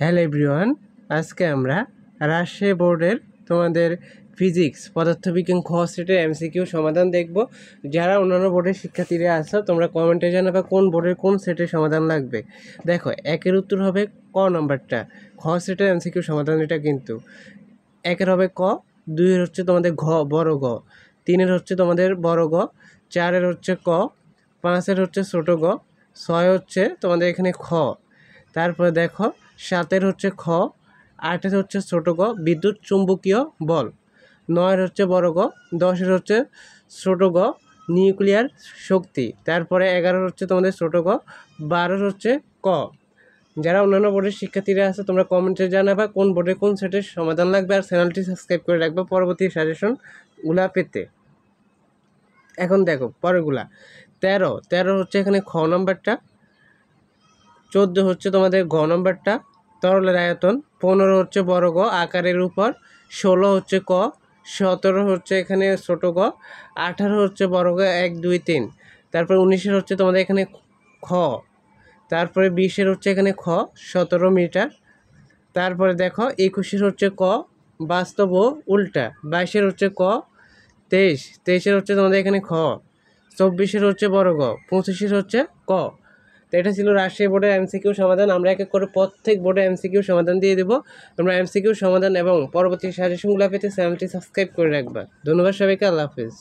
Hello everyone, আজকে আমরা রাজশাহী বোর্ডের তোমাদের ফিজিক্স পদার্থবিজ্ঞান খ সেটের এমসিকিউ সমাধান দেখব। যারা অন্যান্য বোর্ডের শিক্ষার্থীরা আছো তোমরা কমেন্টে জানাবে কোন বোর্ডের কোন সেটের সমাধান লাগবে। দেখো, একের উত্তর হবে ক নাম্বারটা, খ সেটের এমসিকিউ সমাধান। এটা কিন্তু একের হবে ক, দুইয়ের হচ্ছে তোমাদের ঘ বড় গ, তিনের হচ্ছে তোমাদের বড় গ, চারের হচ্ছে ক, পাঁচের হচ্ছে ছোট গ, ছয় হচ্ছে তোমাদের এখানে খ, তারপরে দেখো সাতের হচ্ছে খ, আটের হচ্ছে ছোট গ বিদ্যুৎ চুম্বকীয় বল, নয়ের হচ্ছে বড় গ, দশের হচ্ছে ছোট গ নিউক্লিয়ার শক্তি, তারপরে 11 হচ্ছে তোমাদের ছোট গ, 12 হচ্ছে ক। যারা অন্যান্য বোর্ডের শিক্ষার্থীরা আছে তোমরা কমেন্টে জানাবা কোন বোর্ডে কোন সেটের সমাধান লাগবে, আর চ্যানেলটি সাবস্ক্রাইব করে রাখবে পরবর্তী সাজেশনগুলা পেতে। এখন দেখো পরেরগুলা, 13 হচ্ছে এখানে খ নাম্বারটা, 14 হচ্ছে তোমাদের ঘ নম্বরটা তরলের আয়তন, 15 হচ্ছে বড় গ আকারের উপর, 16 হচ্ছে ক, 17 হচ্ছে এখানে ছোট গ, 18 হচ্ছে বড় গ 1 2 3, তারপরে 19 হচ্ছে তোমাদের এখানে খ, তারপরে 20 হচ্ছে এখানে খ 17 মিটার, তারপরে দেখো 21 হচ্ছে ক বাস্তব ও উল্টা, 22 হচ্ছে ক, 23 হচ্ছে তোমাদের এখানে খ, 24 হচ্ছে বড় গ, 25 হচ্ছে ক। তো এটা ছিল রাজশাহী বোর্ডের এমসিকিউ সমাধান। আমরা এক এক করে প্রত্যেক বোর্ডের এমসিকিউ সমাধান দিয়ে দেবো। তোমরা এমসিকিউ সমাধান এবং পরবর্তী সাজেশনগুলো পেতে চ্যানেলটি সাবস্ক্রাইব করে রাখবা। ধন্যবাদ সবাইকে, আল্লাহ হাফিজ।